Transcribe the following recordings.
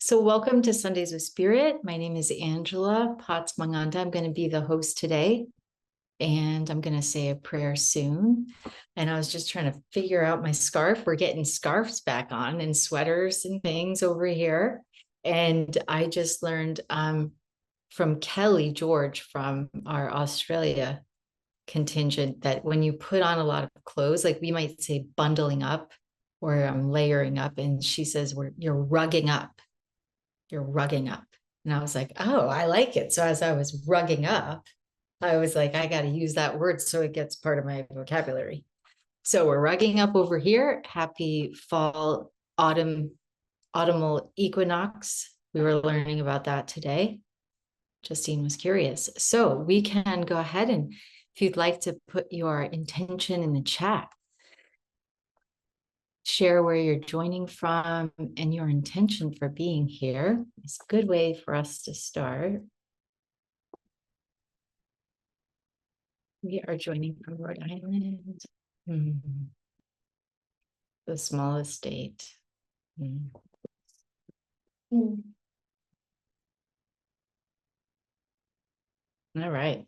So welcome to Sundays with Spirit. My name is Angela Potts-Mang'andah. I'm going to be the host today, and I'm going to say a prayer soon. And I was just trying to figure out my scarf. We're getting scarves back on and sweaters and things over here. And I just learned from Kelly George from our Australia contingent that when you put on a lot of clothes, like we might say bundling up or layering up, and she says you're rugging up. You're rugging up. And I was like, oh, I like it. So as I was rugging up, I was like, I got to use that word so it gets part of my vocabulary. So we're rugging up over here. Happy fall, autumnal equinox. We were learning about that today. Justine was curious. So we can go ahead and if you'd like to put your intention in the chat, share where you're joining from and your intention for being here. It's a good way for us to start. We are joining from Rhode Island, the smallest state. All right.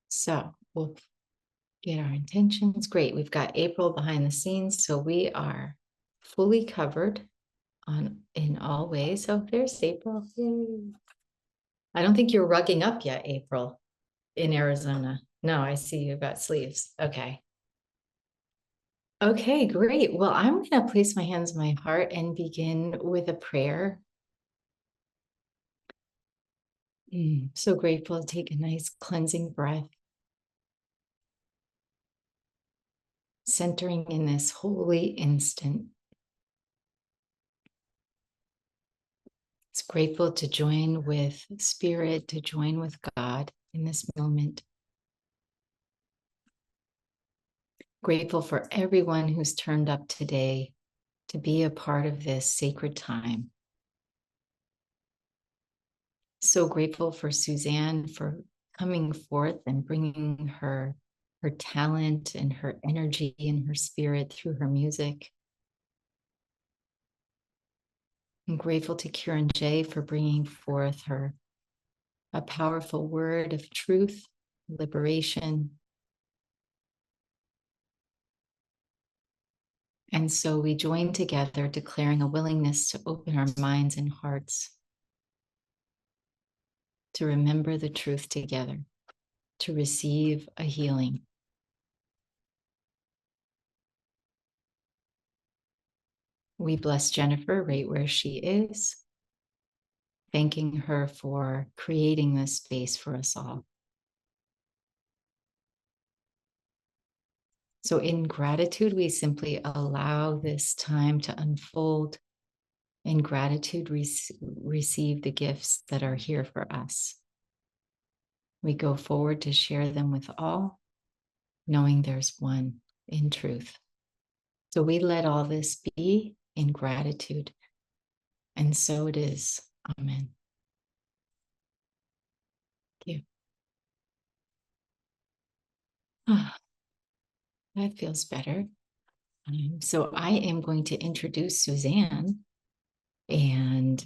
So we'll get our intentions. Great. We've got April behind the scenes, so we are fully covered in all ways. Oh, there's April. Yay. I don't think you're rugging up yet, April, in Arizona. No, I see you've got sleeves. Okay. Okay, great. Well, I'm going to place my hands on my heart and begin with a prayer. So grateful to take a nice cleansing breath, centering in this holy instant. It's grateful to join with Spirit, to join with God in this moment. Grateful for everyone who's turned up today to be a part of this sacred time. So grateful for Susanne for coming forth and bringing her talent and her energy and her spirit through her music. I'm grateful to kironJ for bringing forth a powerful word of truth, liberation. And so we join together, declaring a willingness to open our minds and hearts to remember the truth together, to receive a healing. We bless Jennifer right where she is, thanking her for creating this space for us all. So in gratitude, we simply allow this time to unfold. In gratitude, receive the gifts that are here for us. We go forward to share them with all, knowing there's one in truth. So we let all this be in gratitude. And so it is. Amen. Thank you. That feels better. So I am going to introduce Susanne, and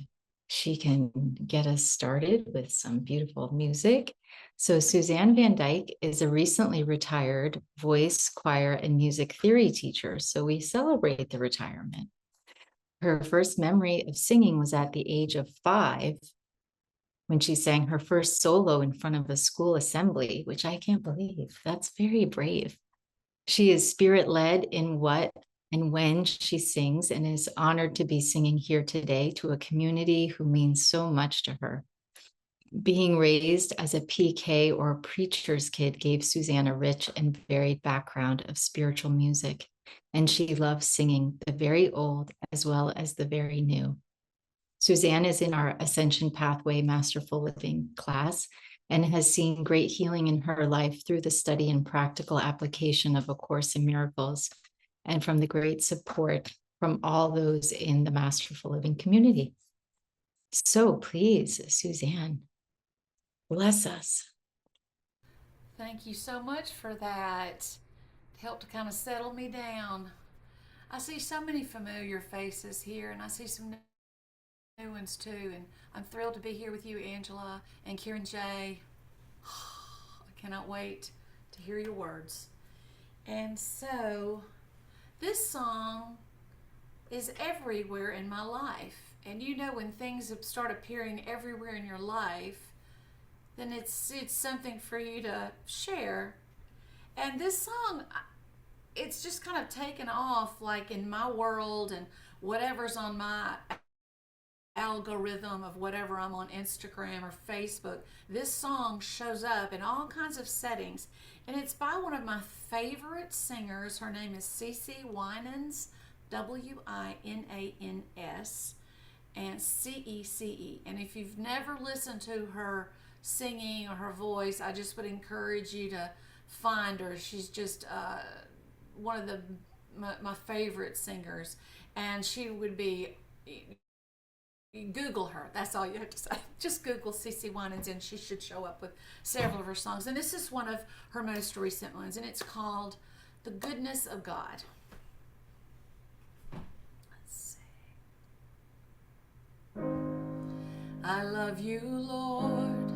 she can get us started with some beautiful music. So Susanne VanDyke is a recently retired voice, choir, and music theory teacher. So we celebrate the retirement. Her first memory of singing was at the age of 5 when she sang her first solo in front of a school assembly, which I can't believe. That's very brave. She is spirit-led in what and when she sings and is honored to be singing here today to a community who means so much to her. Being raised as a PK or a preacher's kid gave Susanne a rich and varied background of spiritual music, and she loves singing the very old as well as the very new. Susanne is in our Ascension Pathway Masterful Living class and has seen great healing in her life through the study and practical application of A Course in Miracles and from the great support from all those in the Masterful Living community. So please, Susanne, bless us. Thank you so much for that. It helped to kind of settle me down. I see so many familiar faces here, and I see some new ones too. And I'm thrilled to be here with you, Angela and kironJ. I cannot wait to hear your words. And so, this song is everywhere in my life. And you know, when things start appearing everywhere in your life, then it's something for you to share. And this song, it's just kind of taken off like in my world and whatever's on my algorithm of whatever I'm on Instagram or Facebook. This song shows up in all kinds of settings, and it's by one of my favorite singers. Her name is Cece Winans, Winans, and Cece. And if you've never listened to her singing or her voice, I just would encourage you to find her. She's just one of my favorite singers, and she would be. Google her. That's all you have to say. Just Google Cece Winans, and she should show up with several of her songs. And this is one of her most recent ones, and it's called "The Goodness of God." Let's see. I love you, Lord,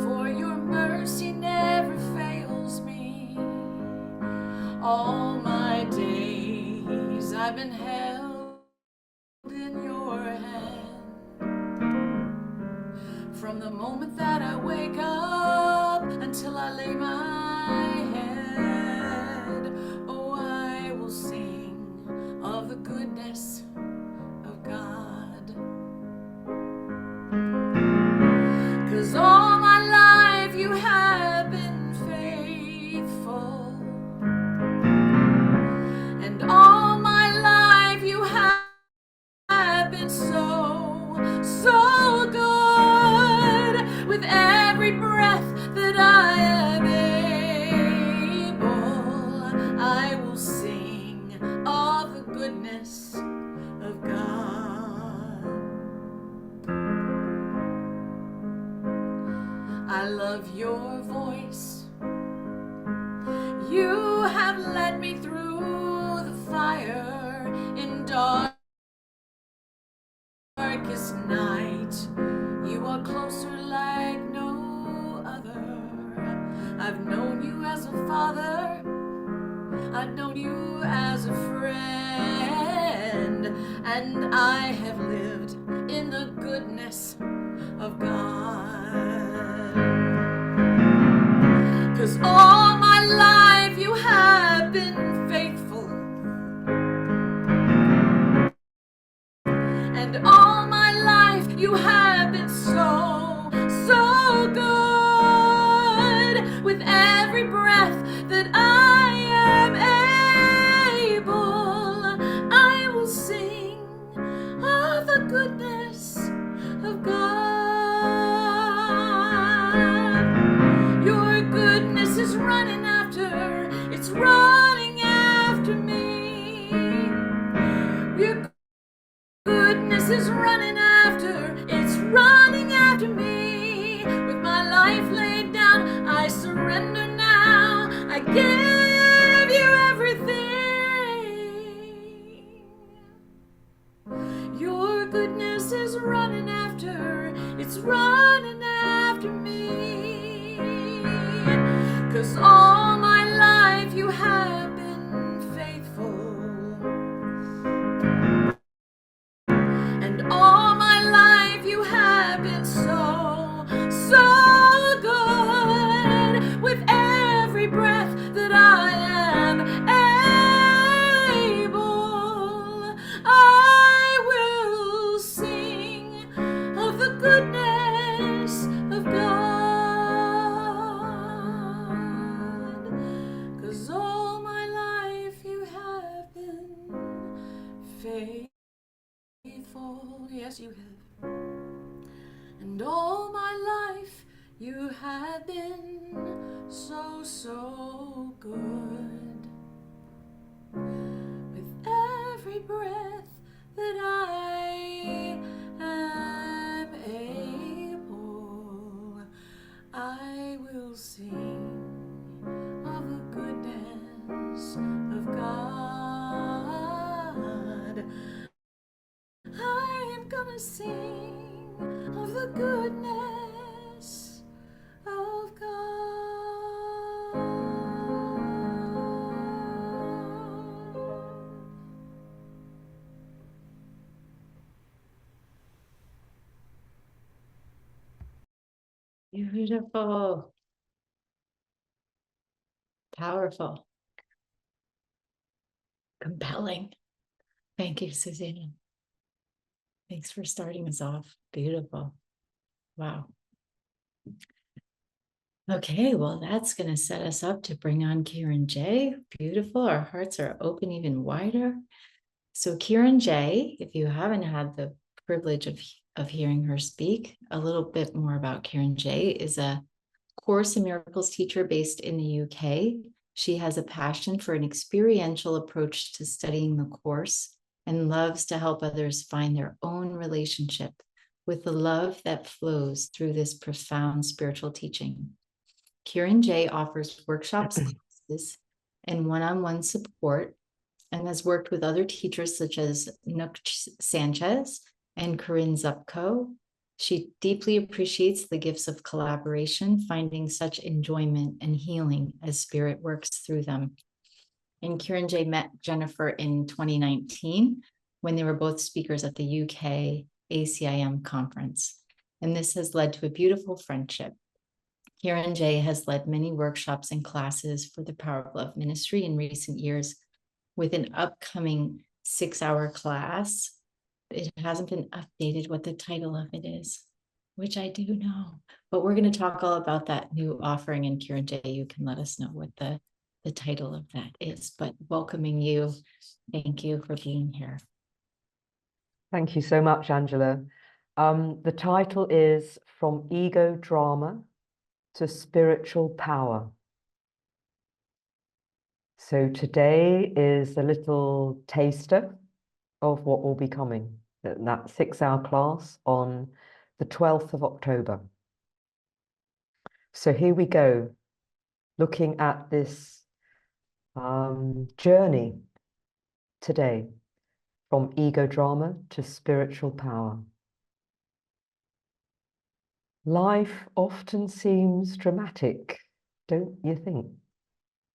for your mercy never fails me. All my days I've been held in your hand. From the moment that I wake up until I lay my head, oh, I will sing of the goodness of God. 'Cause all my life you have been faithful, and all my life you have been so good. With every breath that I am able, I will sing of the goodness of God. I love your voice. You have led me through the fire in darkest night. You are closer like no other. I've known you as a father. I've known you as a friend. And I have lived in the goodness of God. 'Cause all my life you have been faithful, and all my life you have been so good. With every breath that I am able, I will sing of the goodness of God. Your goodness is running after, it's running after me. Your goodness is running after, it's running after me. With my life laid down, I surrender now. I give you everything. Your goodness is running after, it's running after me. 'Cause all my life you have been faithful, and all my life you have been so good. With every breath that I am able, I will sing of the goodness of God. 'Cause all my life you have been faithful. Yes, you have. And all my life you have been so good. With every breath that I am able, I will sing of the goodness of God. sing of the goodness of God. Beautiful. Powerful. Compelling. Thank you, Susanne. Thanks for starting us off. Beautiful. Wow. Okay, well, that's going to set us up to bring on kironJ. Beautiful. Our hearts are open even wider. So kironJ, if you haven't had the privilege of hearing her speak, a little bit more about kironJ, is a Course in Miracles teacher based in the UK. She has a passion for an experiential approach to studying the Course and loves to help others find their own relationship with the love that flows through this profound spiritual teaching. kironJ offers workshops, classes, and one-on-one support, and has worked with other teachers such as Nook Sanchez and Corinne Zupko. She deeply appreciates the gifts of collaboration, finding such enjoyment and healing as spirit works through them. And kironJ met Jennifer in 2019 when they were both speakers at the UK ACIM conference. And this has led to a beautiful friendship. kironJ has led many workshops and classes for the Power of Love ministry in recent years, with an upcoming 6-hour class. It hasn't been updated what the title of it is, which I do know, but we're going to talk all about that new offering, and kironJ, you can let us know what the title of that is. But welcoming you, thank you for being here. Thank you so much, Angela. The title is From Ego Drama to Spiritual Power. So today is a little taster of what will be coming, that 6-hour class on the 12th of October. So here we go, looking at this journey today, from ego drama to spiritual power. Life often seems dramatic, don't you think?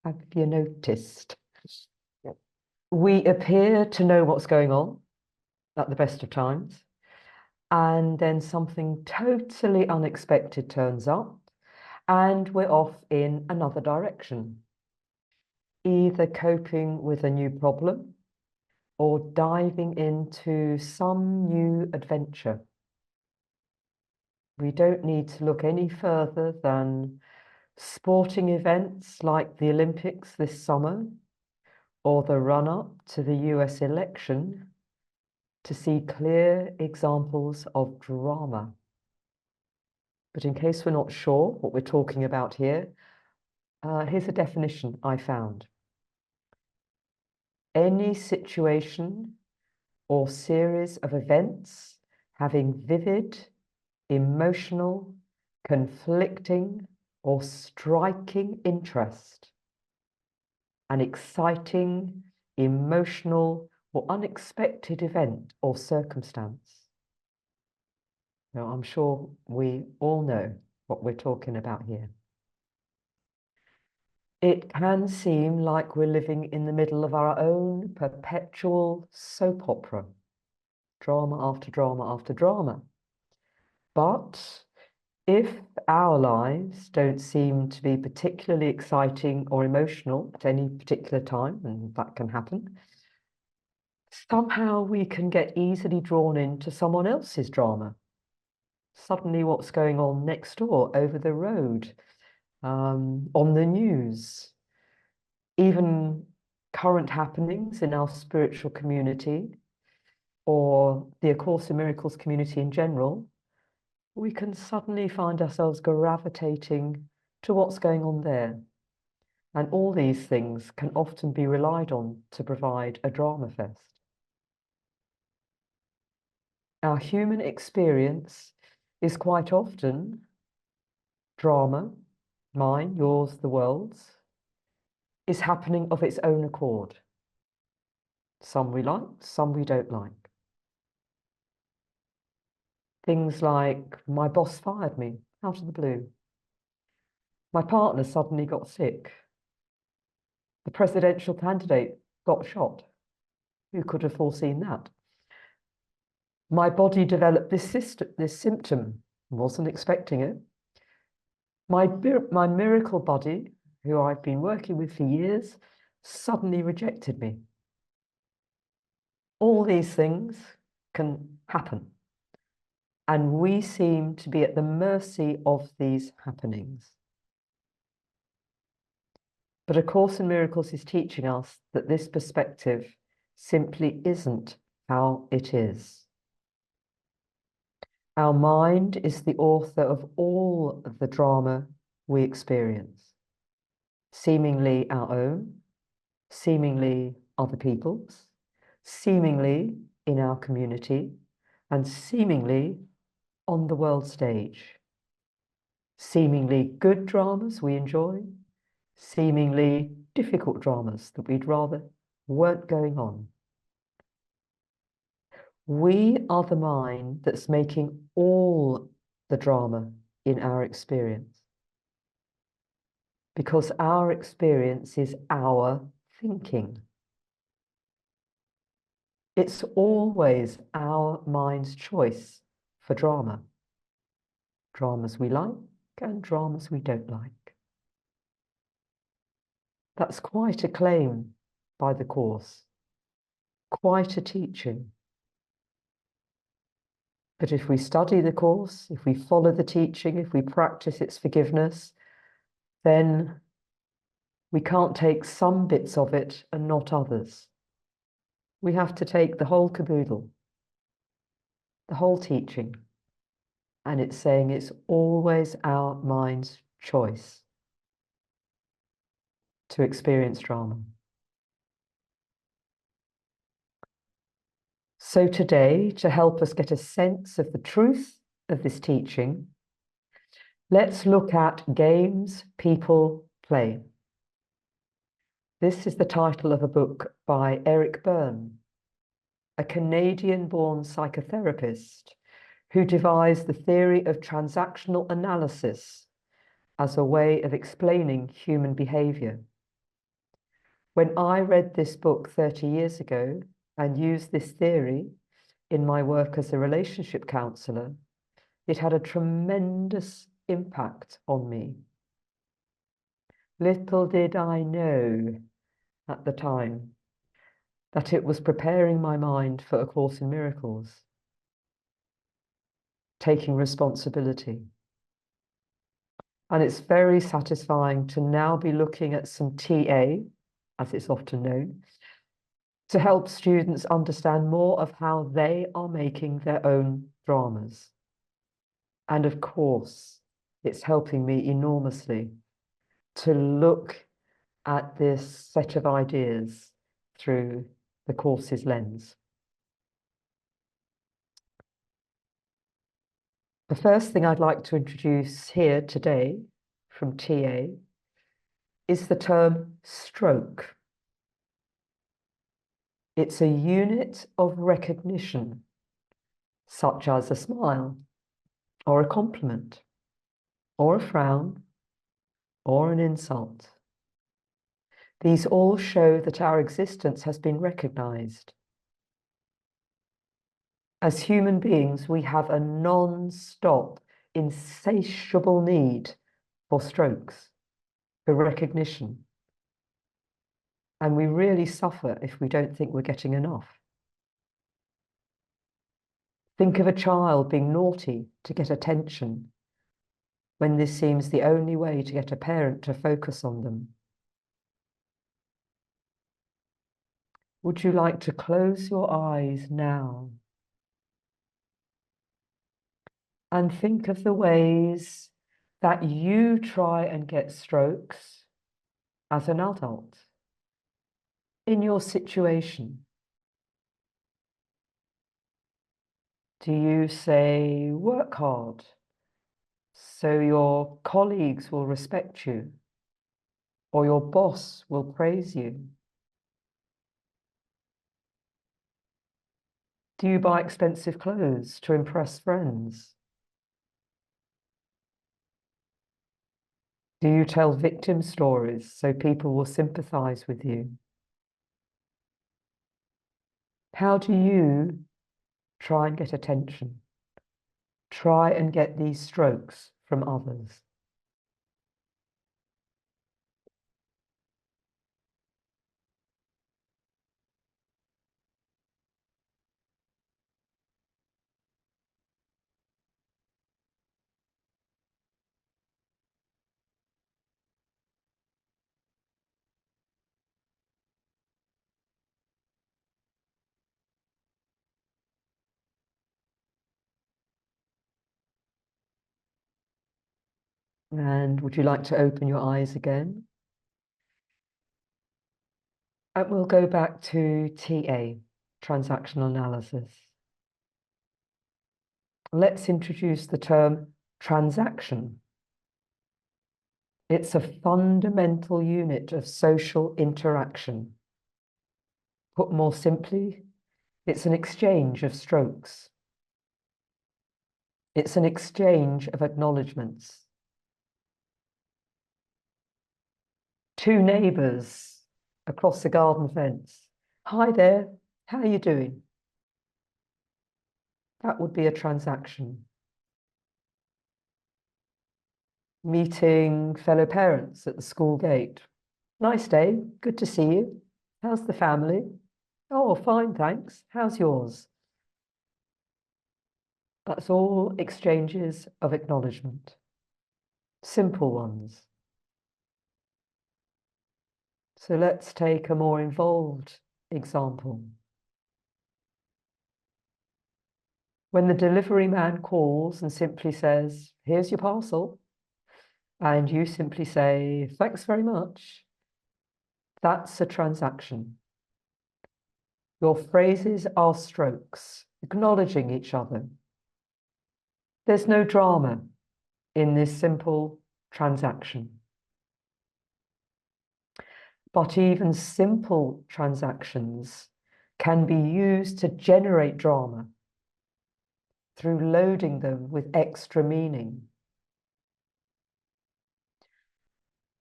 Have you noticed? We appear to know what's going on at the best of times, and then something totally unexpected turns up, and we're off in another direction, either coping with a new problem or diving into some new adventure. We don't need to look any further than sporting events like the Olympics this summer or the run-up to the US election to see clear examples of drama. But in case we're not sure what we're talking about here, here's a definition I found. Any situation or series of events having vivid, emotional, conflicting, or striking interest, an exciting, emotional, or unexpected event or circumstance. Now, I'm sure we all know what we're talking about here. It can seem like we're living in the middle of our own perpetual soap opera, drama after drama after drama. But if our lives don't seem to be particularly exciting or emotional at any particular time, and that can happen, somehow we can get easily drawn into someone else's drama. Suddenly what's going on next door, over the road, on the news, even current happenings in our spiritual community or the A Course in Miracles community in general, we can suddenly find ourselves gravitating to what's going on there. And all these things can often be relied on to provide a drama fest. Our human experience is quite often drama, mine, yours, the world's, is happening of its own accord. Some we like, some we don't like. Things like my boss fired me out of the blue. My partner suddenly got sick. The presidential candidate got shot. Who could have foreseen that? My body developed this symptom. Wasn't expecting it. My miracle body, who I've been working with for years, suddenly rejected me. All these things can happen. And we seem to be at the mercy of these happenings. But A Course in Miracles is teaching us that this perspective simply isn't how it is. Our mind is the author of all of the drama we experience, seemingly our own, seemingly other people's, seemingly in our community, and seemingly on the world stage. Seemingly good dramas we enjoy, seemingly difficult dramas that we'd rather weren't going on. We are the mind that's making all the drama in our experience, because our experience is our thinking. It's always our mind's choice for drama. Dramas we like and dramas we don't like. That's quite a claim by the Course, quite a teaching. But if we study the Course, if we follow the teaching, if we practice its forgiveness, then we can't take some bits of it and not others. We have to take the whole caboodle, the whole teaching. And it's saying it's always our mind's choice to experience drama. So today, to help us get a sense of the truth of this teaching, let's look at games people play. This is the title of a book by Eric Byrne, a Canadian-born psychotherapist who devised the theory of transactional analysis as a way of explaining human behavior. When I read this book 30 years ago and used this theory in my work as a relationship counselor, it had a tremendous impact on me. Little did I know at the time that it was preparing my mind for A Course in Miracles, taking responsibility. And it's very satisfying to now be looking at some TA, as it's often known, to help students understand more of how they are making their own dramas. And of course, it's helping me enormously to look at this set of ideas through the Course's lens. The first thing I'd like to introduce here today from TA is the term stroke. It's a unit of recognition, such as a smile, or a compliment, or a frown, or an insult. These all show that our existence has been recognized. As human beings, we have a non-stop, insatiable need for strokes, for recognition. And we really suffer if we don't think we're getting enough. Think of a child being naughty to get attention, when this seems the only way to get a parent to focus on them. Would you like to close your eyes now and think of the ways that you try and get strokes as an adult in your situation? Do you say, work hard so your colleagues will respect you, or your boss will praise you? Do you buy expensive clothes to impress friends? Do you tell victim stories so people will sympathize with you? How do you try and get attention? Try and get these strokes from others. And would you like to open your eyes again? And we'll go back to TA, transactional analysis. Let's introduce the term transaction. It's a fundamental unit of social interaction. Put more simply, it's an exchange of strokes. It's an exchange of acknowledgements. Two neighbours across the garden fence. Hi there, how are you doing? That would be a transaction. Meeting fellow parents at the school gate. Nice day, good to see you. How's the family? Oh, fine, thanks. How's yours? That's all exchanges of acknowledgement. Simple ones. So let's take a more involved example. When the delivery man calls and simply says, here's your parcel, and you simply say, thanks very much, that's a transaction. Your phrases are strokes, acknowledging each other. There's no drama in this simple transaction. But even simple transactions can be used to generate drama through loading them with extra meaning.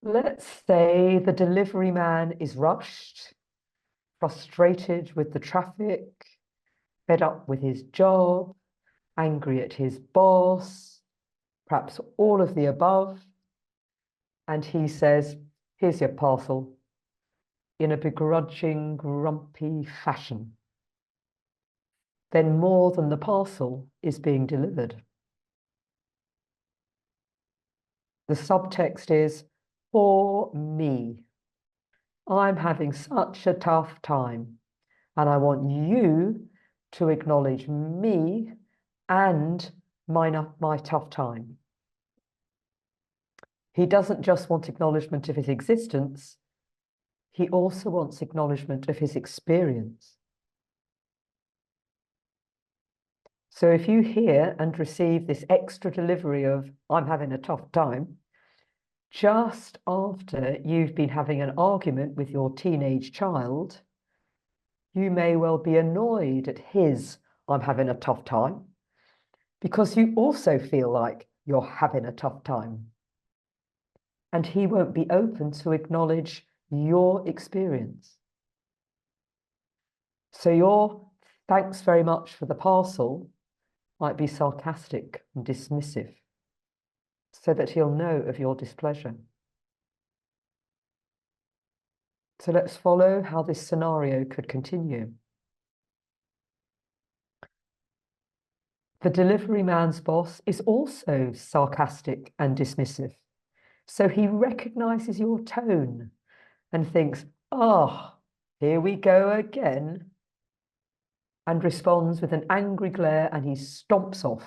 Let's say the delivery man is rushed, frustrated with the traffic, fed up with his job, angry at his boss, perhaps all of the above, and he says, here's your parcel, in a begrudging, grumpy fashion. Then more than the parcel is being delivered. The subtext is, for me. I'm having such a tough time, and I want you to acknowledge me and my tough time. He doesn't just want acknowledgement of his existence, he also wants acknowledgement of his experience. So if you hear and receive this extra delivery of, I'm having a tough time, just after you've been having an argument with your teenage child, you may well be annoyed at his, I'm having a tough time, because you also feel like you're having a tough time. And he won't be open to acknowledge your experience. So your thanks very much for the parcel might be sarcastic and dismissive, so that he'll know of your displeasure. So let's follow how this scenario could continue. The delivery man's boss is also sarcastic and dismissive. So he recognizes your tone and thinks, oh, here we go again, and responds with an angry glare, and he stomps off.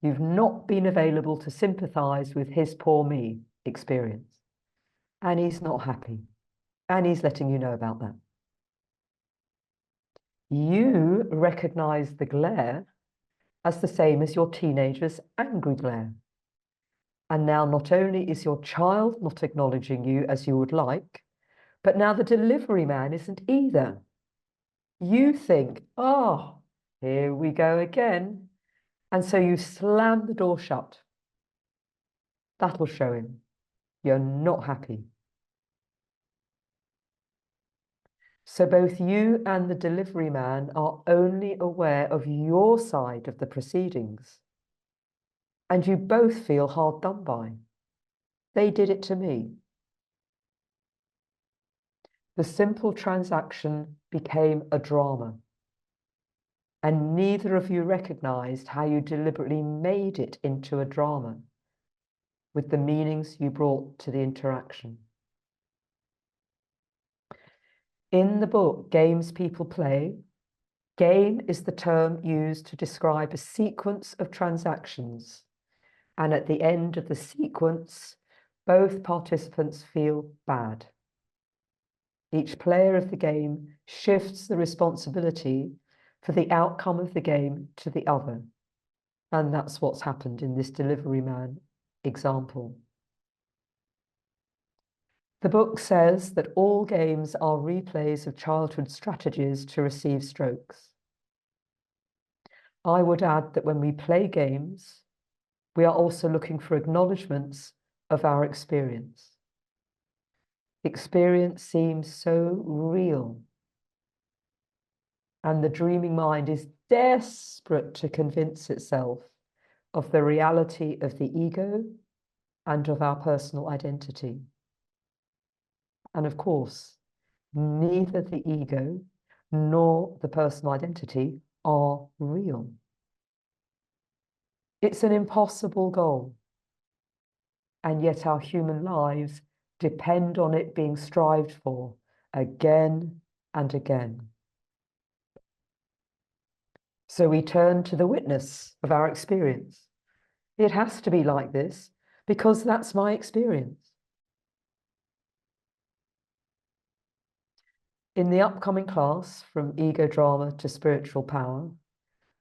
You've not been available to sympathize with his poor me experience. And he's not happy. And he's letting you know about that. You recognize the glare as the same as your teenager's angry glare. And now not only is your child not acknowledging you as you would like, but now the delivery man isn't either. You think, oh, here we go again. And so you slam the door shut. That'll show him you're not happy. So both you and the delivery man are only aware of your side of the proceedings. And you both feel hard done by. They did it to me. The simple transaction became a drama. And neither of you recognized how you deliberately made it into a drama with the meanings you brought to the interaction. In the book, Games People Play, game is the term used to describe a sequence of transactions. And at the end of the sequence, both participants feel bad. Each player of the game shifts the responsibility for the outcome of the game to the other. And that's what's happened in this delivery man example. The book says that all games are replays of childhood strategies to receive strokes. I would add that when we play games, we are also looking for acknowledgements of our experience. Experience seems so real, and the dreaming mind is desperate to convince itself of the reality of the ego and of our personal identity. And of course, neither the ego nor the personal identity are real. It's an impossible goal, and yet our human lives depend on it being strived for again and again. So we turn to the witness of our experience. It has to be like this because that's my experience. In the upcoming class, From Ego Drama to Spiritual Power,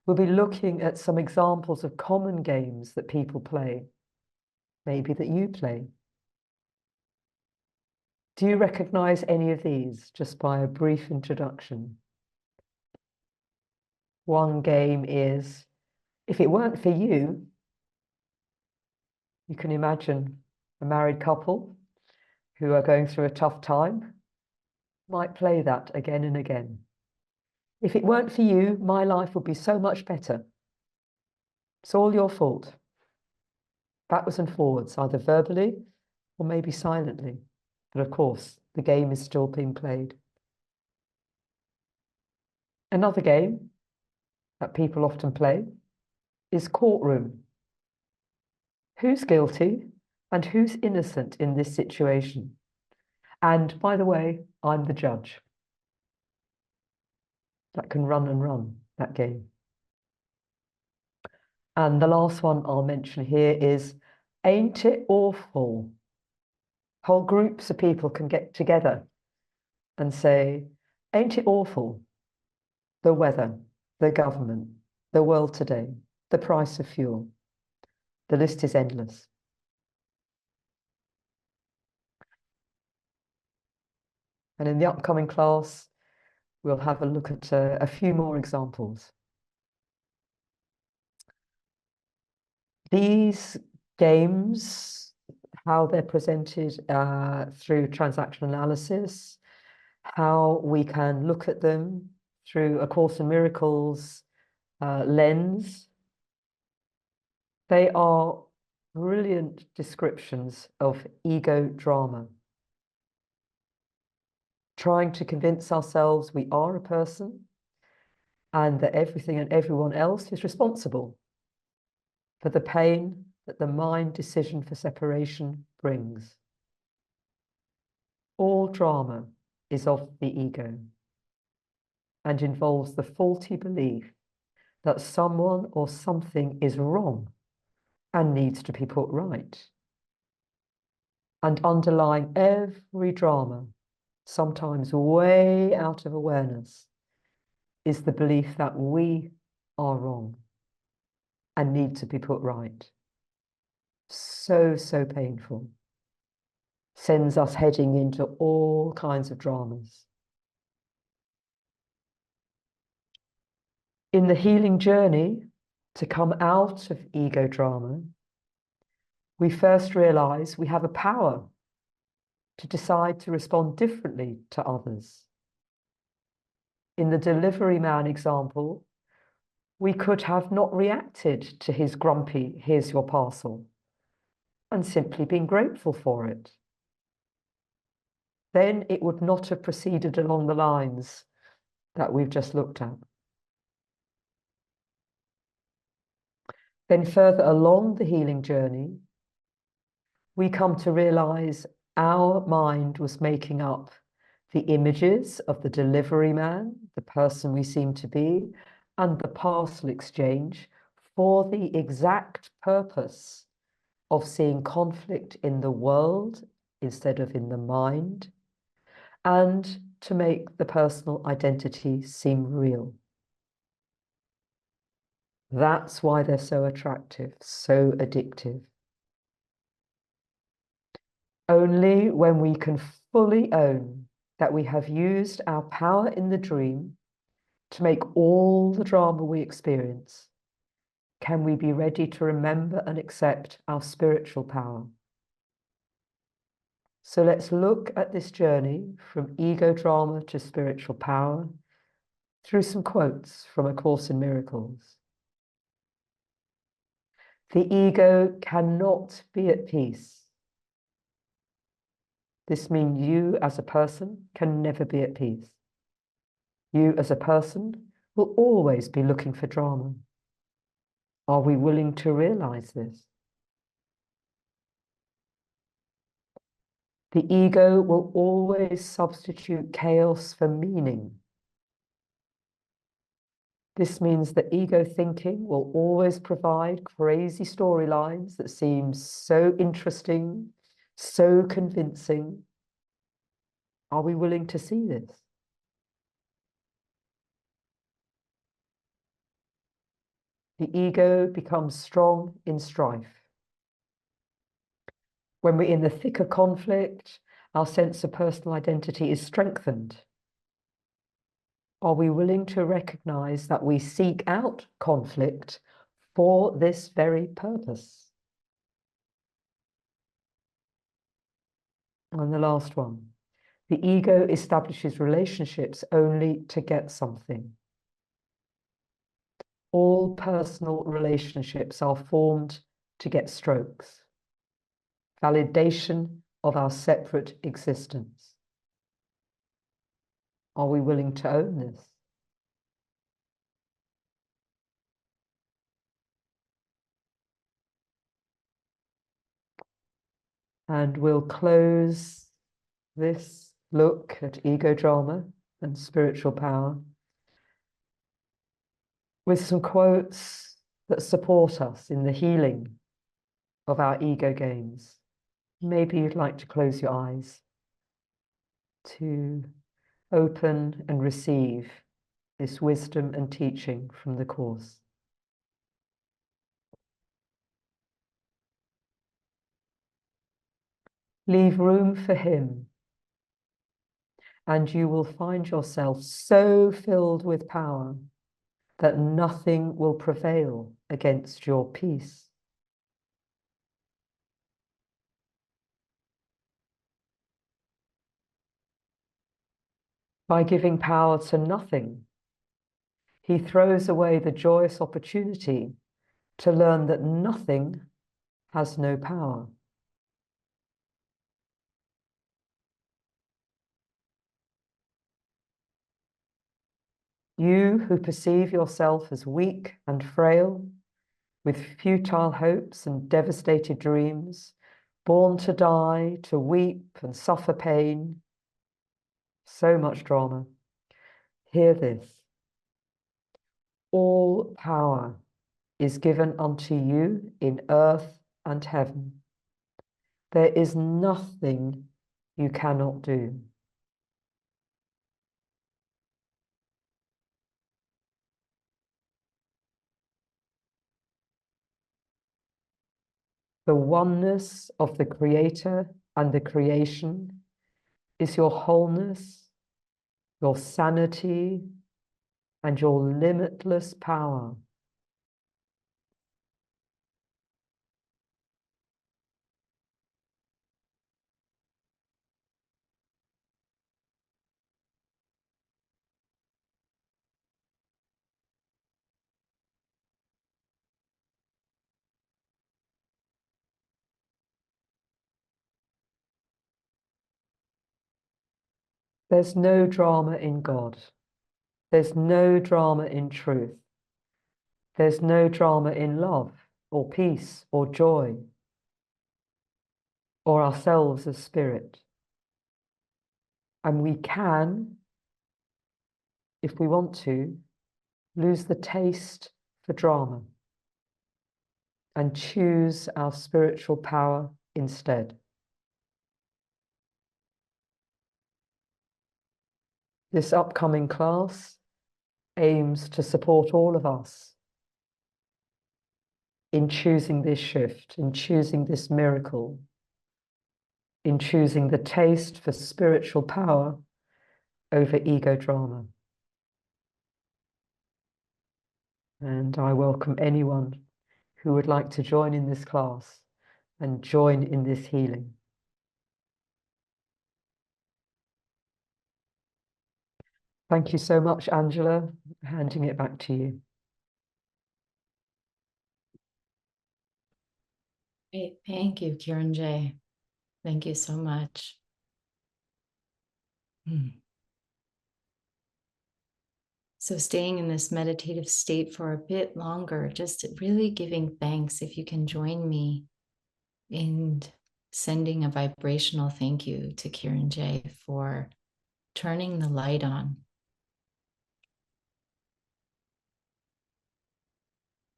we'll be looking at some examples of common games that people play, maybe that you play. Do you recognize any of these just by a brief introduction? One game is, if it weren't for you, you can imagine a married couple who are going through a tough time might play that again and again. If it weren't for you, my life would be so much better. It's all your fault. Backwards and forwards, either verbally or maybe silently. But of course, the game is still being played. Another game that people often play is courtroom. Who's guilty and who's innocent in this situation? And by the way, I'm the judge. That can run and run, that game. And the last one I'll mention here is, ain't it awful? Whole groups of people can get together and say, ain't it awful? The weather, the government, the world today, the price of fuel. The list is endless. And in the upcoming class, we'll have a look at a few more examples. These games, how they're presented through transaction analysis, how we can look at them through A Course in Miracles lens. They are brilliant descriptions of ego drama. Trying to convince ourselves we are a person and that everything and everyone else is responsible for the pain that the mind decision for separation brings. All drama is of the ego and involves the faulty belief that someone or something is wrong and needs to be put right. And underlying every drama, sometimes way out of awareness, is the belief that we are wrong and need to be put right. So, so painful. Sends us heading into all kinds of dramas. In the healing journey to come out of ego drama, we first realize we have a power to decide to respond differently to others. In the delivery man example, we could have not reacted to his grumpy, "Here's your parcel," and simply been grateful for it. Then it would not have proceeded along the lines that we've just looked at. Then further along the healing journey, we come to realize our mind was making up the images of the delivery man, the person we seem to be, and the parcel exchange for the exact purpose of seeing conflict in the world instead of in the mind, and to make the personal identity seem real. That's why they're so attractive, so addictive. Only when we can fully own that we have used our power in the dream to make all the drama we experience can we be ready to remember and accept our spiritual power. So let's look at this journey from ego drama to spiritual power through some quotes from A Course in Miracles. The ego cannot be at peace. This means you as a person can never be at peace. You as a person will always be looking for drama. Are we willing to realize this? The ego will always substitute chaos for meaning. This means that ego thinking will always provide crazy storylines that seem so interesting, so convincing. Are we willing to see this? The ego becomes strong in strife. When we're in the thick of conflict, our sense of personal identity is strengthened. Are we willing to recognize that we seek out conflict for this very purpose? And the last one, the ego establishes relationships only to get something. All personal relationships are formed to get strokes, validation of our separate existence. Are we willing to own this? And we'll close this look at ego drama and spiritual power with some quotes that support us in the healing of our ego games. Maybe you'd like to close your eyes to open and receive this wisdom and teaching from the Course. Leave room for him, and you will find yourself so filled with power that nothing will prevail against your peace. By giving power to nothing, he throws away the joyous opportunity to learn that nothing has no power. You who perceive yourself as weak and frail, with futile hopes and devastated dreams, born to die, to weep and suffer pain, so much drama. Hear this. All power is given unto you in earth and heaven. There is nothing you cannot do. The oneness of the Creator and the creation is your wholeness, your sanity, and your limitless power. There's no drama in God. There's no drama in truth. There's no drama in love or peace or joy or ourselves as spirit. And we can, if we want to, lose the taste for drama and choose our spiritual power instead. This upcoming class aims to support all of us in choosing this shift, in choosing this miracle, in choosing the taste for spiritual power over ego drama. And I welcome anyone who would like to join in this class and join in this healing. Thank you so much, Angela. Handing it back to you. Great. Thank you, kironJ. Thank you so much. So staying in this meditative state for a bit longer, just really giving thanks. If you can join me in sending a vibrational thank you to kironJ for turning the light on.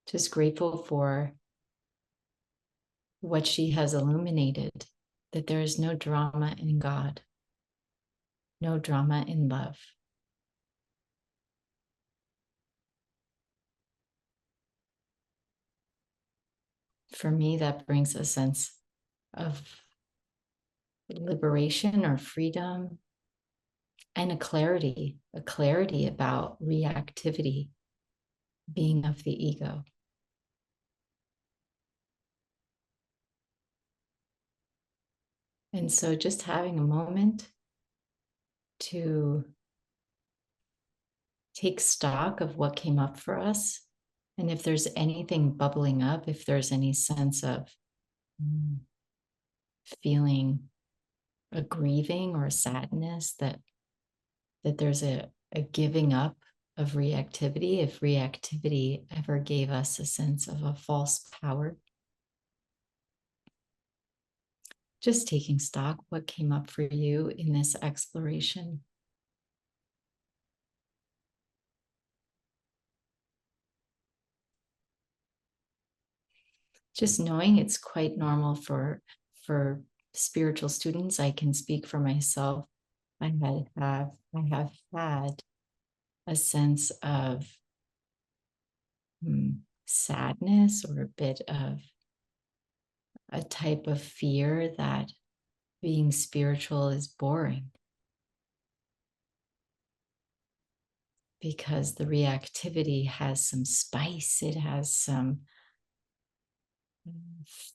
Just grateful for what she has illuminated, that there is no drama in God, no drama in love. For me, that brings a sense of liberation or freedom and a clarity about reactivity being of the ego. And so just having a moment to take stock of what came up for us. And if there's anything bubbling up, if there's any sense of feeling a grieving or a sadness, that there's a giving up of reactivity, if reactivity ever gave us a sense of a false power. Just taking stock, what came up for you in this exploration. Just knowing it's quite normal for spiritual students. I can speak for myself. I have had a sense of sadness or a bit of a type of fear that being spiritual is boring, because the reactivity has some spice, it has some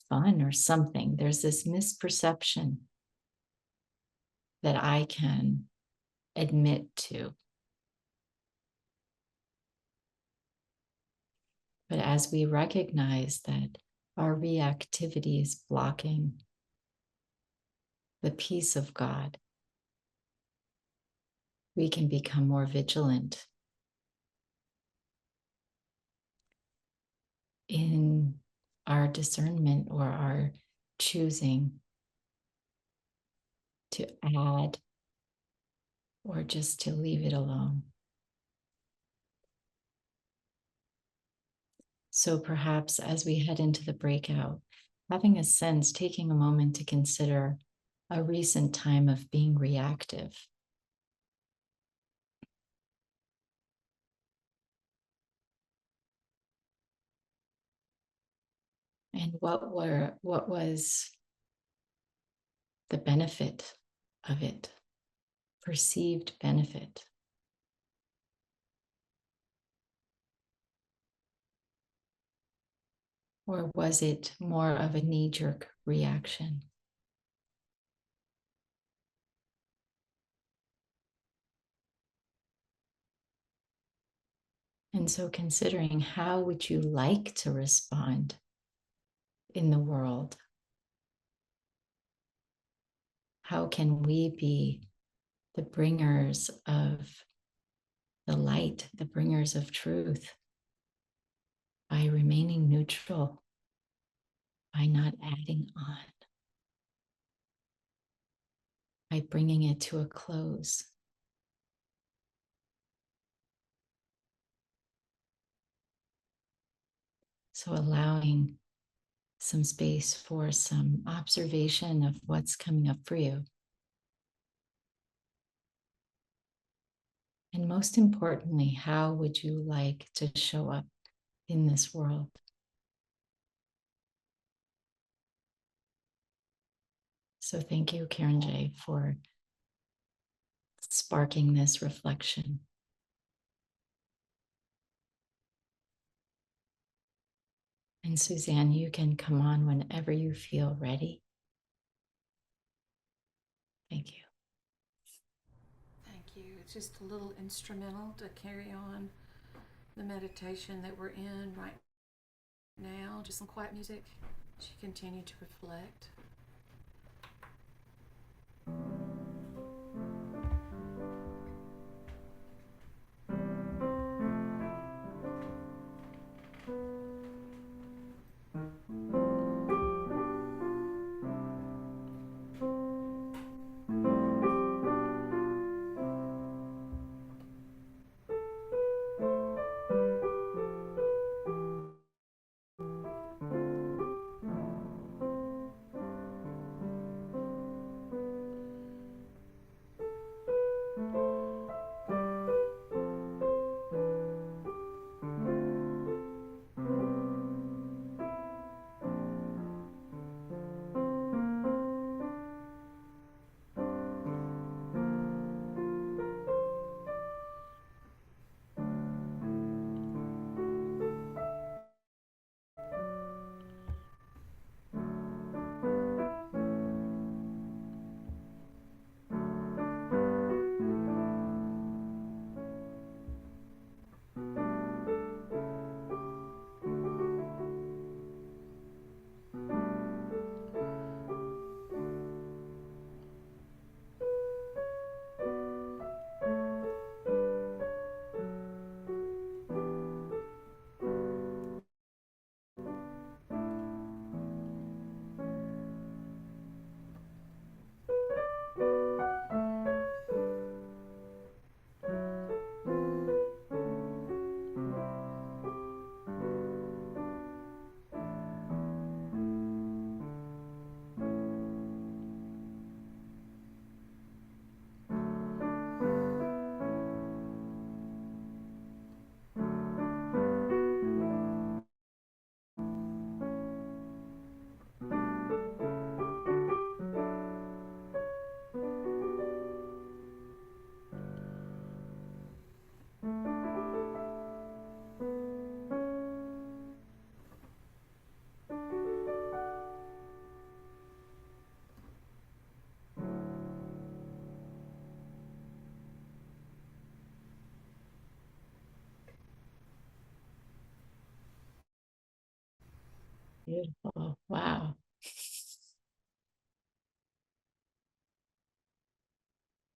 fun or something. There's this misperception that I can admit to. But as we recognize that our reactivity is blocking the peace of God, we can become more vigilant in our discernment or our choosing to add or just to leave it alone. So perhaps as we head into the breakout, having a sense, taking a moment to consider a recent time of being reactive. And what was the benefit of it, perceived benefit? Or was it more of a knee-jerk reaction? And so considering how would you like to respond in the world? How can we be the bringers of the light, the bringers of truth, by remaining neutral, by not adding on, by bringing it to a close? So allowing some space for some observation of what's coming up for you. And most importantly, how would you like to show up in this world? So thank you, kironJ, for sparking this reflection. And Susanne, you can come on whenever you feel ready. Thank you. Thank you. It's just a little instrumental to carry on the meditation that we're in right now. Just some quiet music as you continue to reflect. Beautiful. Wow.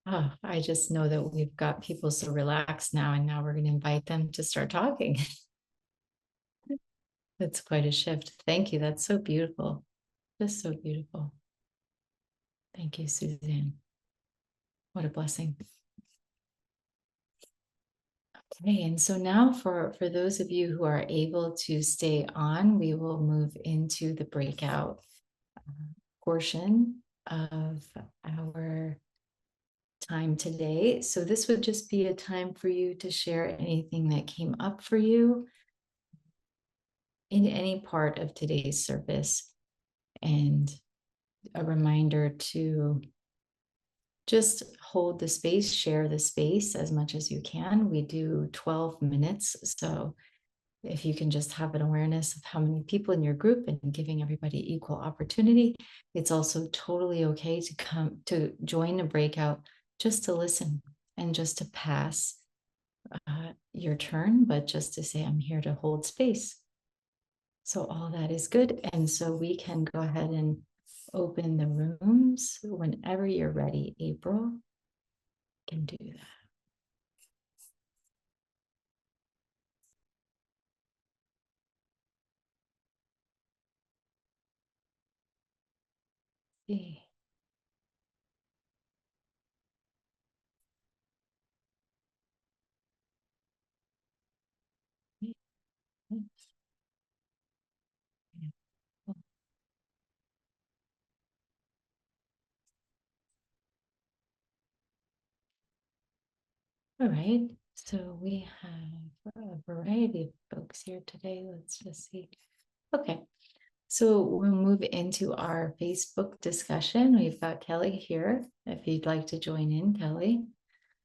Oh, I just know that we've got people so relaxed now, and now we're going to invite them to start talking. That's quite a shift. Thank you. That's so beautiful. Just so beautiful. Thank you, Susanne. What a blessing. Okay, and so now for those of you who are able to stay on, we will move into the breakout portion of our time today. So this would just be a time for you to share anything that came up for you in any part of today's service, and a reminder to just hold the space, share the space as much as you can. We do 12 minutes, so if you can just have an awareness of how many people in your group and giving everybody equal opportunity. It's also totally okay to come to join a breakout just to listen and just to pass your turn, but just to say, I'm here to hold space. So all that is good. And so we can go ahead and open the rooms whenever you're ready, April. Can do that. See. All right, so we have a variety of folks here today. Let's just see. Okay, so we'll move into our Facebook discussion. We've got Kelly here. If you'd like to join in, Kelly.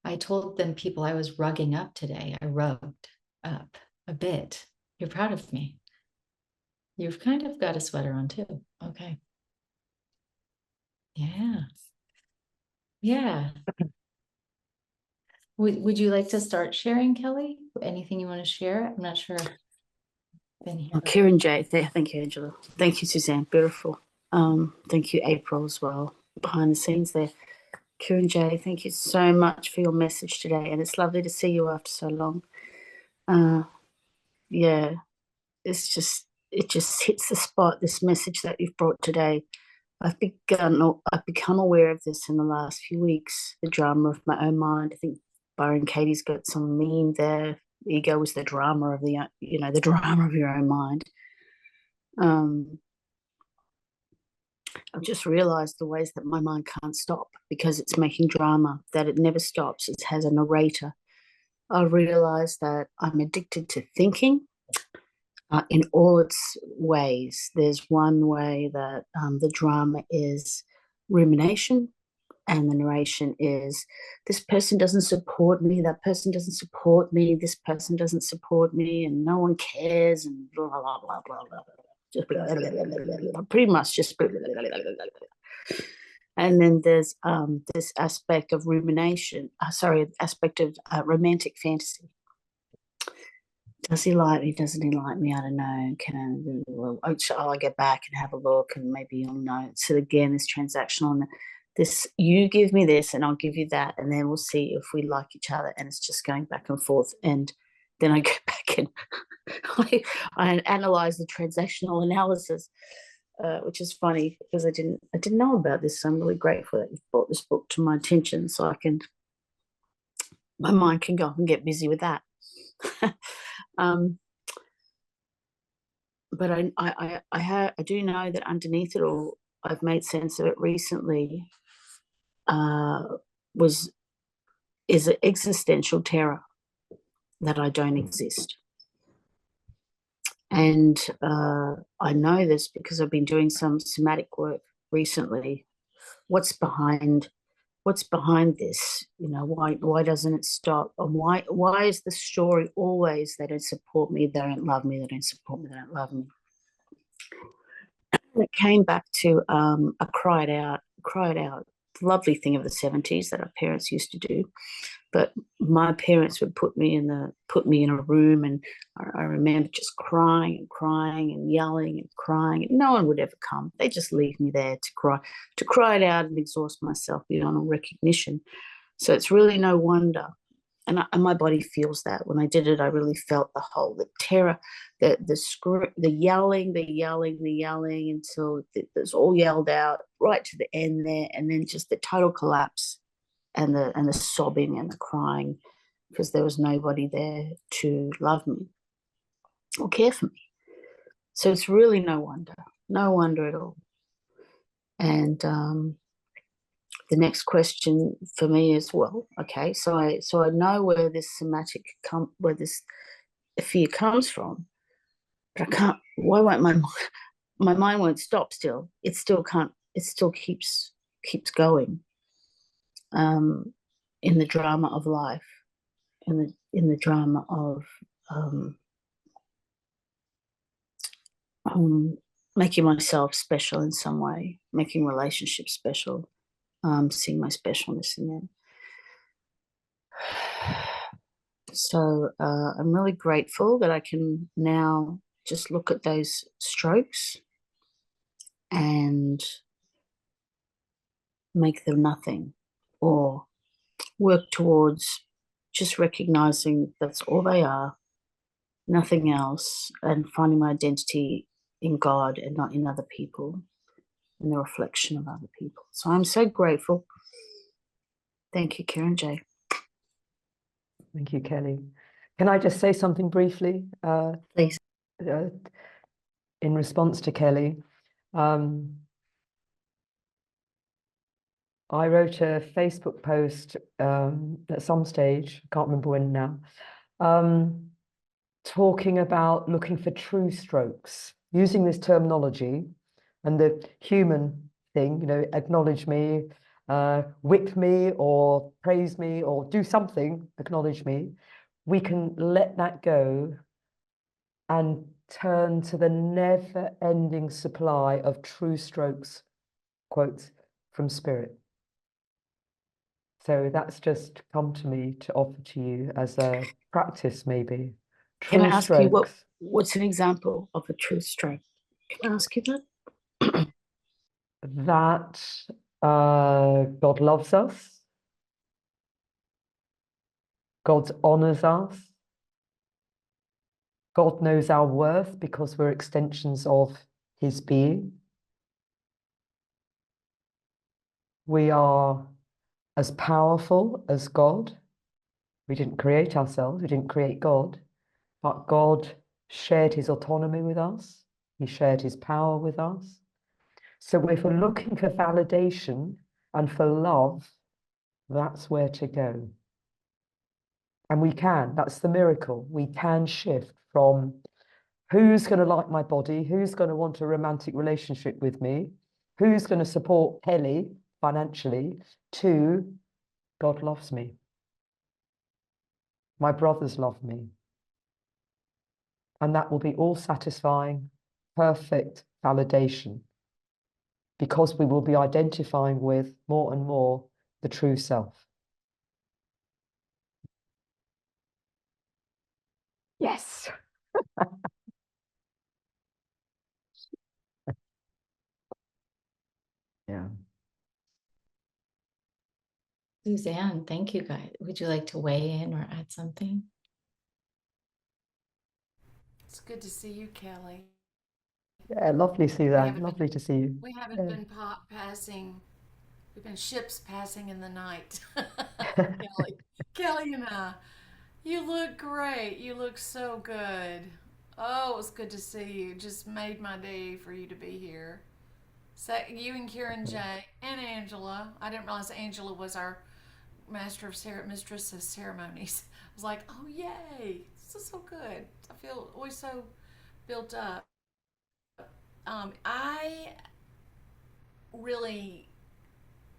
I told them people I was rugging up today. I rugged up a bit. You're proud of me. You've kind of got a sweater on too. Okay. Yeah. Yeah. Would you like to start sharing, Kelly? Anything you want to share? I'm not sure. Been here. kironJ, thank you, Angela. Thank you, Susanne. Beautiful. Thank you, April, as well, behind the scenes there. kironJ, thank you so much for your message today, and it's lovely to see you after so long. Yeah, it just hits the spot, this message that you've brought today. I've become aware of this in the last few weeks, the drama of my own mind. I think Byron Katie's got some meme there. Ego is the drama of the drama of your own mind. I've just realized the ways that my mind can't stop because it's making drama, that it never stops. It has a narrator. I realized that I'm addicted to thinking in all its ways. There's one way that the drama is rumination, and the narration is, this person doesn't support me, that person doesn't support me, this person doesn't support me, and no one cares, and blah, blah, blah, blah, blah, blah. Just blah, blah, blah, blah, blah, pretty much just blah, blah, blah, blah, blah, blah. And then there's this aspect of rumination, aspect of romantic fantasy. Does he like me? Doesn't he like me? I don't know. I'll get back and have a look, and maybe you'll know. So again, it's transactional. And this, you give me this, and I'll give you that, and then we'll see if we like each other. And it's just going back and forth. And then I go back and I analyze the transactional analysis, which is funny because I didn't know about this. So I'm really grateful that you've brought this book to my attention, so my mind can go and get busy with that. But I do know that underneath it all, I've made sense of it recently. Is an existential terror that I don't exist, and I know this because I've been doing some somatic work recently. What's behind this? Why doesn't it stop? And why is the story always they don't support me, they don't love me, they don't support me, they don't love me? And it came back to a cried out, lovely thing of the 70s that our parents used to do. But my parents would put me in a room, and I remember just crying and yelling and crying, and no one would ever come. They just leave me there to cry it out and exhaust myself beyond all recognition. So it's really no wonder. And my body feels that. When I did it, I really felt the terror, the yelling until it was all yelled out right to the end there, and then just the total collapse and the sobbing and the crying because there was nobody there to love me or care for me. So it's really no wonder at all. And the next question for me is, well, okay, so I know where this where this fear comes from, but I can't. Why won't my mind won't stop? Still, it still can't. It still keeps going. In the drama of life, in the drama of making myself special in some way, making relationships special, seeing my specialness in them. So I'm really grateful that I can now just look at those strokes and make them nothing, or work towards just recognizing that's all they are, nothing else, and finding my identity in God and not in other people, in the reflection of other people. So I'm so grateful. Thank you, kironJ. Thank you, Kelly. Can I just say something briefly? Please. In response to Kelly, I wrote a Facebook post at some stage, I can't remember when now, talking about looking for true strokes, using this terminology and the human thing, you know, acknowledge me, whip me or praise me or do something, acknowledge me. We can let that go and turn to the never-ending supply of true strokes, quotes, from spirit. So that's just come to me to offer to you as a practice, maybe. True Can I ask strokes. you what's an example of a true stroke? Can I ask you that? That God loves us, God honors us, God knows our worth because we're extensions of his being. We are as powerful as God. We didn't create ourselves, we didn't create God, but God shared his autonomy with us. He shared his power with us. So if we're looking for validation and for love, that's where to go. And we can, that's the miracle. We can shift from who's going to like my body, who's going to want a romantic relationship with me, who's going to support Kelly financially, to God loves me. My brothers love me. And that will be all satisfying, perfect validation, because we will be identifying with more and more the true self. Yes. Yeah. Susanne, thank you guys. Would you like to weigh in or add something? It's good to see you, Kelly. Yeah, lovely, Suzanne. been, Lovely to see you. we haven't Yeah. been passing, we've been ships passing in the night. Kelly and I. You look great. You look so good. Oh, it was good to see you. It just made my day for you to be here. So you and kironJ and Angela. I didn't realize Angela was our mistress of ceremonies. I was like, oh yay, this is so good. I feel always so built up. I really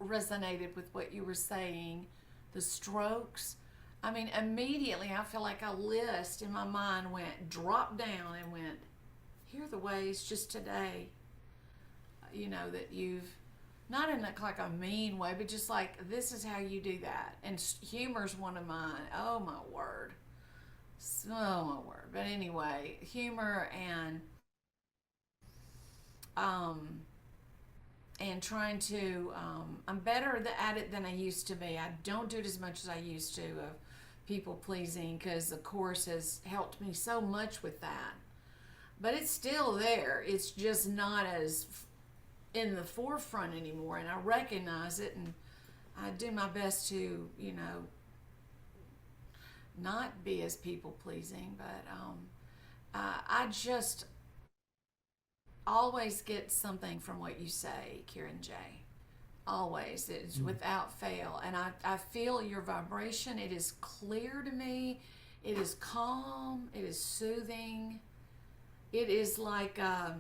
resonated with what you were saying, the strokes. I mean, immediately I feel like a list in my mind went drop down and went, here are the ways just today, you know, that you've not in like a mean way, but just like this is how you do that. And humor's one of mine. Oh my word. Oh my word. But anyway, humor um and trying to I'm better at it than I used to be. I don't do it as much as I used to of people pleasing, because the course has helped me so much with that, but it's still there. It's just not as in the forefront anymore, and I recognize it, and I do my best to, you know, not be as people pleasing, but I just always get something from what you say, kironJ. Always. It's without fail. And I feel your vibration. It is clear to me. It is calm. It is soothing. It is like I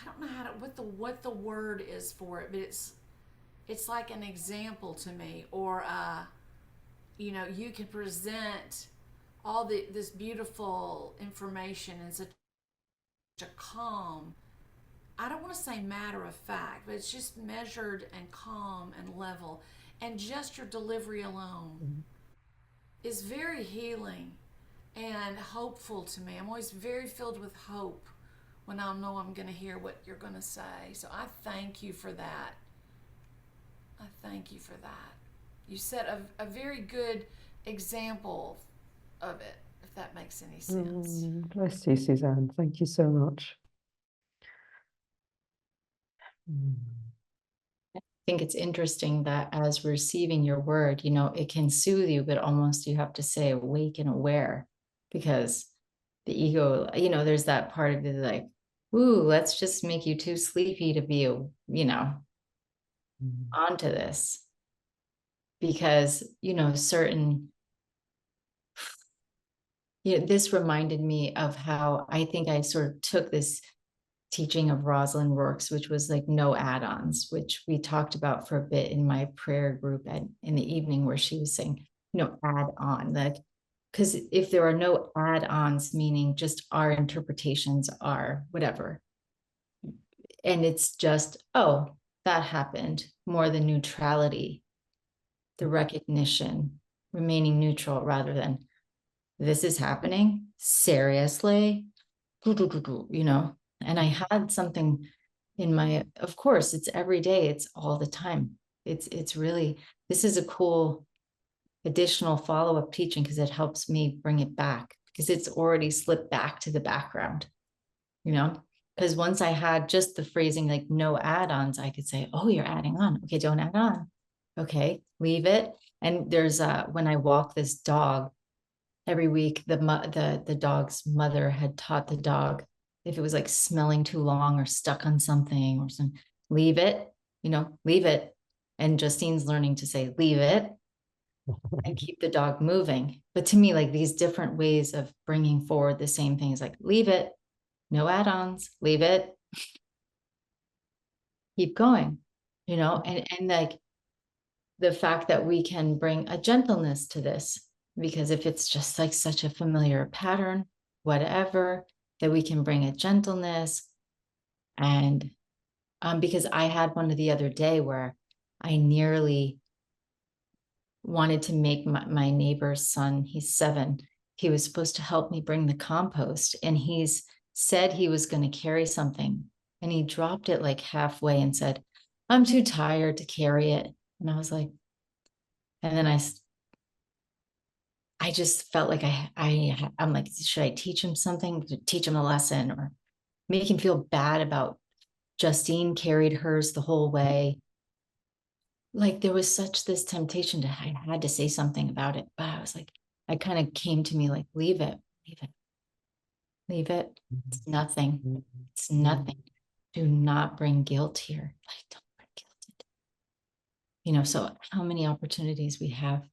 don't know how to what the word is for it, but it's like an example to me, or you know, you can present all this beautiful information in such a calm, I don't want to say matter of fact, but it's just measured and calm and level. And just your delivery alone is very healing and hopeful to me. I'm always very filled with hope when I know I'm going to hear what you're going to say. So I thank you for that. I thank you for that. You set a very good example of it, if that makes any sense. Bless you, Susanne. Thank you so much. I think it's interesting that as receiving your word, you know, it can soothe you, but almost you have to say awake and aware, because the ego, you know, there's that part of it like, ooh, let's just make you too sleepy to be, you know, onto this. Because, you know, this reminded me of how I think I sort of took this teaching of Rosalind Works, which was like no add-ons, which we talked about for a bit in my prayer group in the evening, where she was saying, you know, add on, like, because if there are no add-ons, meaning just our interpretations are whatever, and it's just, oh, that happened, more the neutrality, the recognition, remaining neutral rather than this is happening, seriously, you know. And I had something in my, of course, it's every day, it's all the time. It's really, this is a cool additional follow-up teaching, because it helps me bring it back, because it's already slipped back to the background, you know. Because once I had just the phrasing like no add-ons, I could say, oh, you're adding on. Okay, don't add on. Okay, leave it. And there's when I walk this dog every week, the dog's mother had taught the dog, if it was like smelling too long or stuck on something or some, leave it, you know, leave it. And Justine's learning to say, leave it, and keep the dog moving. But to me, like these different ways of bringing forward the same things, like leave it, no add-ons, leave it, keep going, you know, and like the fact that we can bring a gentleness to this, because if it's just like such a familiar pattern, whatever, that we can bring a gentleness. And because I had one the other day where I nearly wanted to make my neighbor's son, he's 7, he was supposed to help me bring the compost, and he's said he was going to carry something, and he dropped it like halfway and said, I'm too tired to carry it. And I was like, and then I just felt like I'm like, should I teach him something, teach him a lesson, or make him feel bad about Justine carried hers the whole way? Like there was such this temptation I had to say something about it, but I was like, I kind of came to me like, leave it, leave it, leave it. It's nothing. It's nothing. Do not bring guilt here. Like, don't bring guilt. You know, so how many opportunities we have.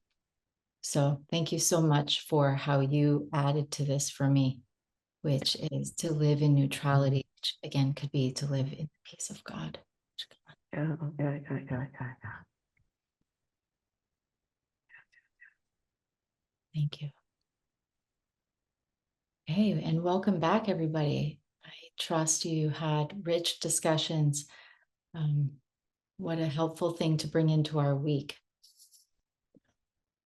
So thank you so much for how you added to this for me, which is to live in neutrality, which again could be to live in the peace of God. Yeah. Thank you. Hey, and welcome back, everybody. I trust you had rich discussions. What a helpful thing to bring into our week.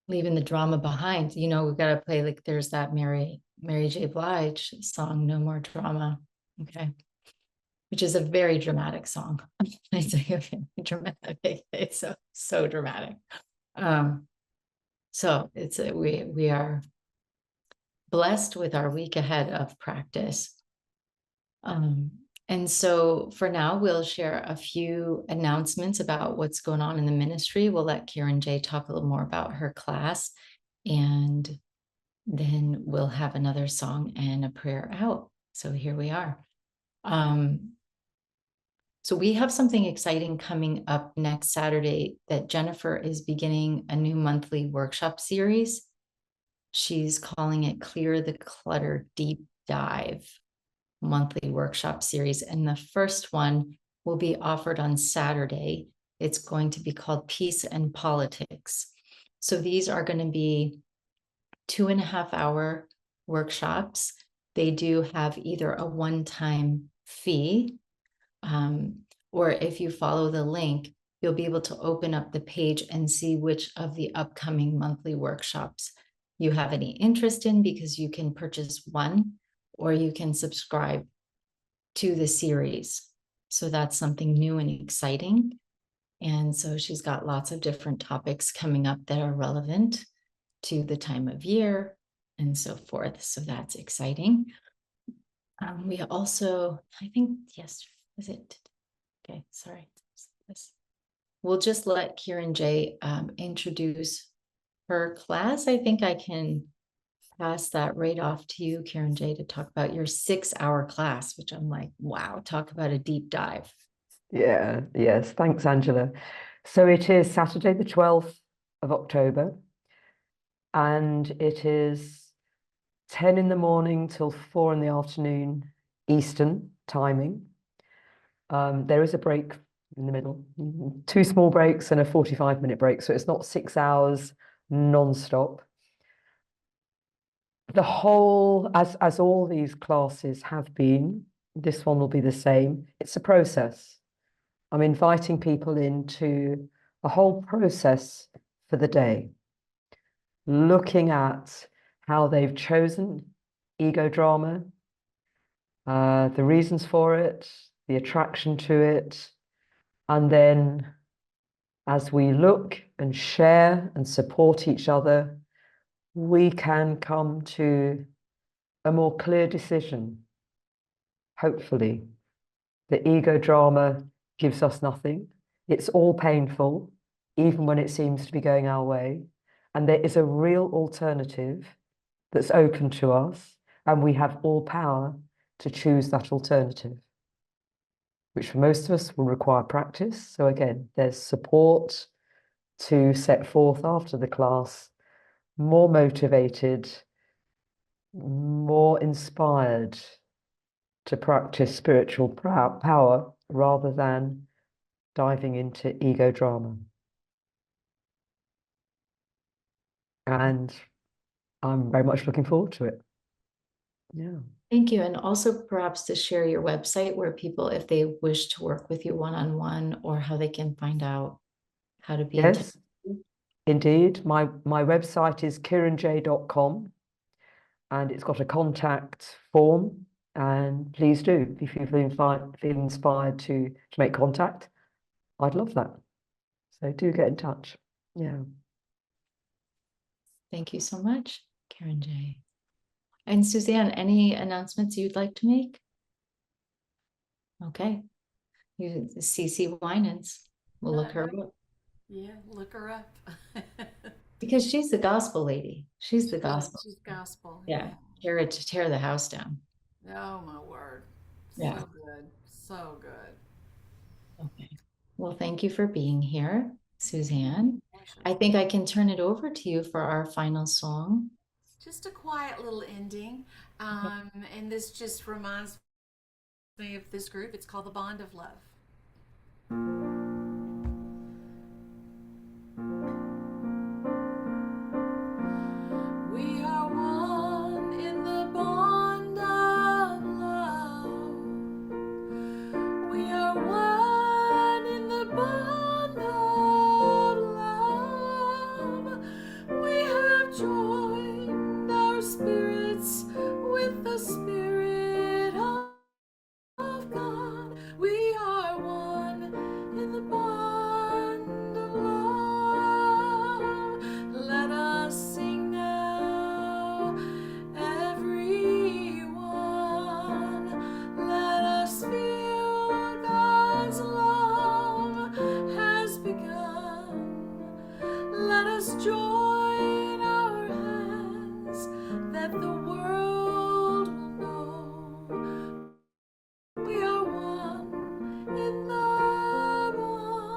Leaving the drama behind. You know, we've got to play, like there's that Mary J. Blige song, No More Drama. Okay. Which is a very dramatic song. It's a very dramatic. It's so dramatic. So it's we are blessed with our week ahead of practice. And so for now, we'll share a few announcements about what's going on in the ministry. We'll let kironJ talk a little more about her class, and then we'll have another song and a prayer out. So here we are. So we have something exciting coming up next Saturday, that Jennifer is beginning a new monthly workshop series. She's calling it Clear the Clutter Deep Dive monthly workshop series. And the first one will be offered on Saturday. It's going to be called Peace and Politics. So these are going to be 2.5-hour workshops they do have either a one-time fee, or if you follow the link, you'll be able to open up the page and see which of the upcoming monthly workshops you have any interest in, because you can purchase one or you can subscribe to the series. So that's something new and exciting. And so she's got lots of different topics coming up that are relevant to the time of year and so forth. So that's exciting. We also, I think, yes, was it? Okay, sorry. We'll just let kironJ introduce her class. I think I can pass that right off to you, kironJ, to talk about your 6-hour class, which I'm like, wow, talk about a deep dive. Yeah, yes, thanks, Angela. So it is Saturday, the 12th of October, and it is 10 in the morning till 4 in the afternoon, Eastern timing. There is a break in the middle, 2 small breaks and a 45-minute break. So it's not 6 hours non-stop. The whole, as all these classes have been, this one will be the same. It's a process. I'm inviting people into a whole process for the day, looking at how they've chosen ego drama, the reasons for it, the attraction to it, and then as we look and share and support each other, we can come to a more clear decision. Hopefully, the ego drama gives us nothing. It's all painful, even when it seems to be going our way. And there is a real alternative that's open to us, and we have all power to choose that alternative, which for most of us will require practice. So again, there's support to set forth after the class, more motivated, more inspired to practice spiritual power rather than diving into ego drama. And I'm very much looking forward to it. Yeah. Thank you. And also perhaps to share your website where people, if they wish to work with you one-on-one, or how they can find out how to be in touch. Yes, indeed. My website is kironJ.com, and it's got a contact form. And please do, if you feel inspired to make contact, I'd love that. So do get in touch. Yeah. Thank you so much, kironJ. And Susanne, any announcements you'd like to make? Okay. You CC Winans. We'll look her up. Yeah, look her up. Because she's the gospel lady. She's the gospel. She's gospel. Yeah. Tear the house down. Oh my word. Yeah. So good. So good. Okay. Well, thank you for being here, Susanne. Pleasure. I think I can turn it over to you for our final song. Just a quiet little ending. And this just reminds me of this group. It's called The Bond of Love. We are one in the bond of love. We are one in the bond of love. We have joined our spirits with the Spirit of God. We are one in the bond of love. Let us sing now, everyone. Let us feel God's love has begun. Let us join our hands that the world will know. We are one in the bond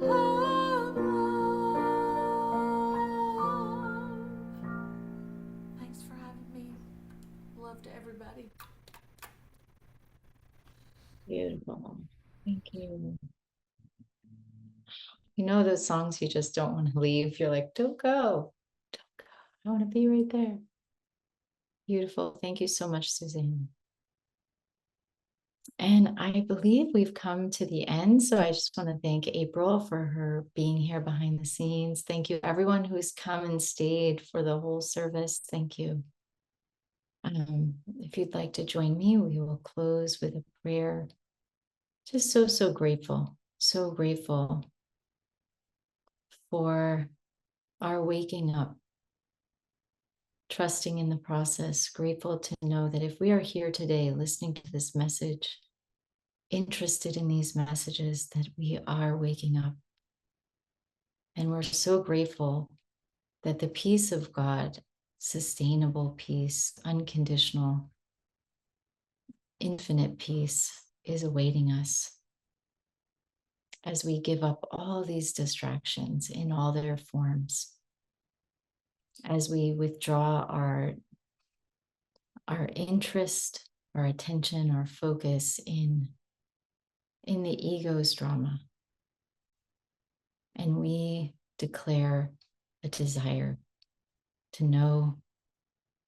of love. Thanks for having me. Love to everybody. Beautiful. Thank you. You know those songs you just don't want to leave. You're like, don't go. Don't go. I want to be right there. Beautiful. Thank you so much, Susanne. And I believe we've come to the end. So I just want to thank April for her being here behind the scenes. Thank you, everyone who's come and stayed for the whole service. Thank you. If you'd like to join me, we will close with a prayer. Just so grateful for our waking up, trusting in the process, grateful to know that if we are here today listening to this message, interested in these messages, that we are waking up. And we're so grateful that the peace of God, sustainable peace, unconditional, infinite peace, is awaiting us as we give up all these distractions in all their forms, as we withdraw our interest, our attention, our focus in the ego's drama. And we declare a desire to know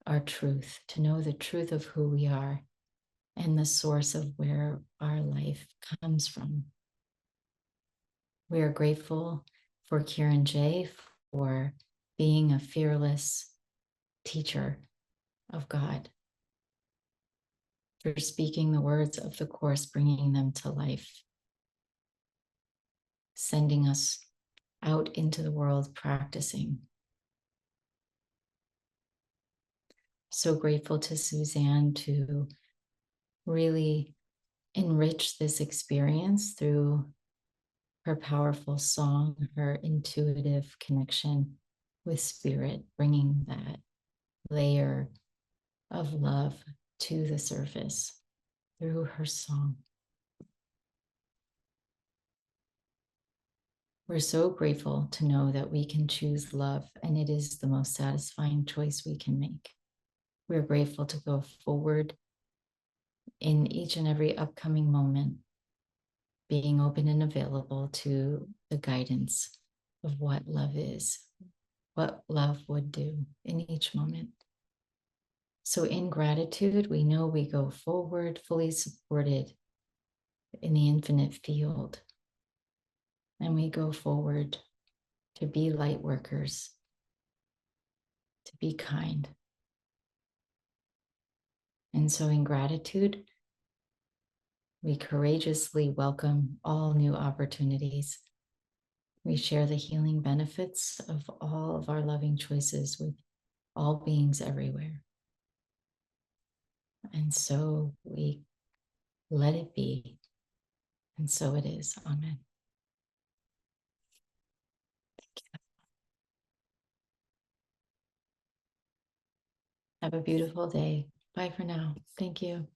our truth, to know the truth of who we are and the source of where our life comes from. We are grateful for kironJ for being a fearless teacher of God, for speaking the words of the Course, bringing them to life, sending us out into the world practicing. So grateful to Susanne to really enrich this experience through her powerful song, her intuitive connection with spirit, bringing that layer of love to the surface through her song. We're so grateful to know that we can choose love, and it is the most satisfying choice we can make. We're grateful to go forward in each and every upcoming moment, being open and available to the guidance of what love is, what love would do in each moment. So in gratitude, we know we go forward, fully supported in the infinite field. And we go forward to be light workers, to be kind. And so in gratitude, we courageously welcome all new opportunities. We share the healing benefits of all of our loving choices with all beings everywhere. And so we let it be. And so it is. Amen. Have a beautiful day. Bye for now. Thank you.